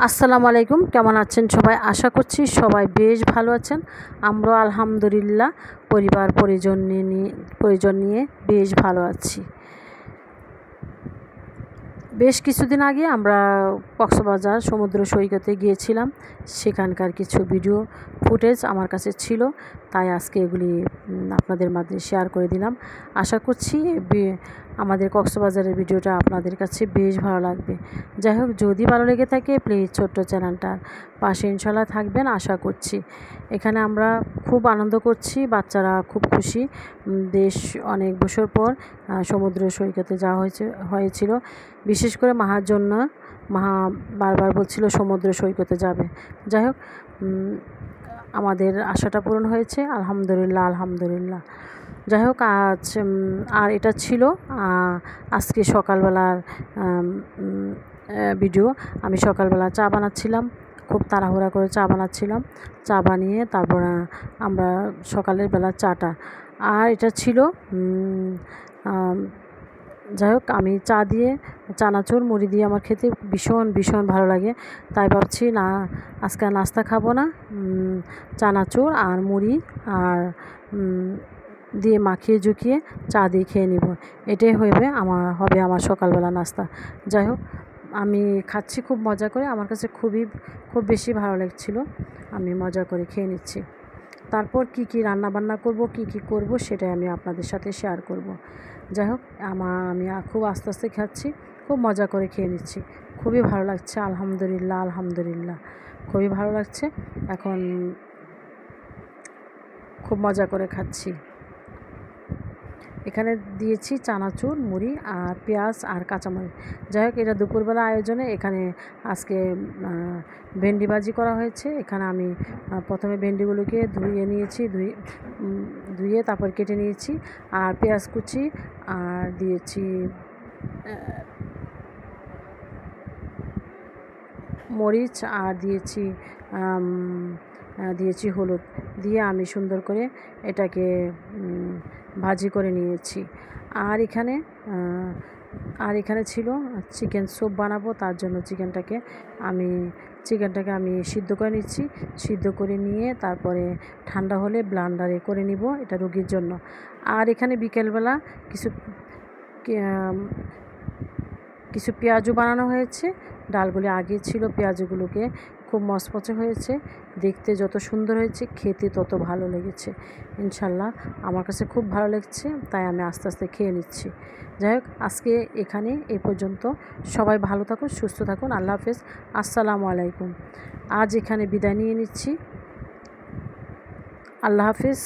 আসসালামু আলাইকুম, কেমন আছেন সবাই? আশা করছি সবাই বেশ ভালো আছেন। আমরা আলহামদুলিল্লাহ পরিবার পরিজন নিয়ে বেশ ভালো আছি। বেশ কিছুদিন আগে আমরা কক্সবাজার সমুদ্র সৈকতে গিয়েছিলাম। সেখানকার কিছু ভিডিও ফুটেজ আমার কাছে ছিল, তাই আজকে এগুলি আপনাদের মাঝে শেয়ার করে দিলাম। আশা করছি আমাদের কক্সবাজারের ভিডিওটা আপনাদের কাছে বেশ ভালো লাগবে। যাই হোক, যদি ভালো লেগে থাকে প্লিজ ছোট্ট চ্যানেলটার পাশে ইনশাল্লাহ থাকবেন আশা করছি। এখানে আমরা খুব আনন্দ করছি, বাচ্চারা খুব খুশি। বেশ অনেক বছর পর সমুদ্র সৈকতে যাওয়া হয়েছিল। বিশেষ করে মাহার জন্য মাহা বারবার বলছিল সমুদ্র সৈকতে যাবে। যাই হোক, আমাদের আশাটা পূরণ হয়েছে, আলহামদুলিল্লাহ আলহামদুলিল্লাহ। যাই হোক, আর এটা ছিল আজকে সকালবেলার ভিডিও। আমি সকালবেলা চা বানাচ্ছিলাম, খুব তাড়াহুড়া করে চা বানাচ্ছিলাম। চা বানিয়ে তারপর আমরা সকালের বেলা চাটা, আর এটা ছিল যাই হোক, আমি চা দিয়ে চানাচুর মুড়ি দিয়ে আমার খেতে ভীষণ ভীষণ ভালো লাগে। তাই ভাবছি না, আজকে নাস্তা খাবো না, চানাচুর আর মুড়ি আর দিয়ে মাখিয়ে ঝুঁকিয়ে চা দিয়ে খেয়ে নিব। এটাই হবে আমার সকালবেলা নাস্তা। যাই হোক, আমি খাচ্ছি খুব মজা করে, আমার কাছে খুব বেশি ভালো লাগছিল। আমি মজা করে খেয়ে নিচ্ছি। তারপর কি রান্না বান্না করব, কি করব সেটাই আমি আপনাদের সাথে শেয়ার করব। যাই হোক, আমি খুব আস্তে আস্তে খাচ্ছি, খুব মজা করে খেয়ে নিচ্ছি। খুবই ভালো লাগছে, আলহামদুলিল্লাহ আলহামদুলিল্লাহ, খুবই ভালো লাগছে। এখন খুব মজা করে খাচ্ছি। এখানে দিয়েছি চানাচুর, মুড়ি আর পেঁয়াজ আর কাঁচামরিচ। যাই হোক, এটা দুপুরবেলা আয়োজনে। এখানে আজকে ভেন্ডি ভাজি করা হয়েছে। এখানে আমি প্রথমে ভেন্ডিগুলোকে ধুয়ে নিয়েছি, ধুয়ে তারপর কেটে নিয়েছি, আর পেঁয়াজ কুচি আর দিয়েছি মরিচ আর দিয়েছি হলুদ দিয়ে আমি সুন্দর করে এটাকে ভাজি করে নিয়েছি। আর এখানে ছিল চিকেন স্যুপ বানাবো, তার জন্য চিকেনটাকে আমি সিদ্ধ করে নিচ্ছি। সিদ্ধ করে নিয়ে তারপরে ঠান্ডা হলে ব্লেন্ডারে করে নিব, এটা রোগীর জন্য। আর এখানে বিকেলবেলা কিছু পেঁয়াজু বানানো হয়েছে। ডালগুলি আগে ছিল, পেঁয়াজগুলোকে খুব মচমচে হয়েছে, দেখতে যত সুন্দর হয়েছে খেতে তত ভালো লেগেছে। ইনশাল্লাহ আমার কাছে খুব ভালো লাগছে, তাই আমি আস্তে আস্তে খেয়ে নিচ্ছি। যাই হোক, আজকে এখানে এই পর্যন্ত। সবাই ভালো থাকুন, সুস্থ থাকুন। আল্লাহ হাফেজ, আসসালামু আলাইকুম। আজ এখানে বিদায় নিয়ে নিচ্ছি। আল্লাহ হাফেজ।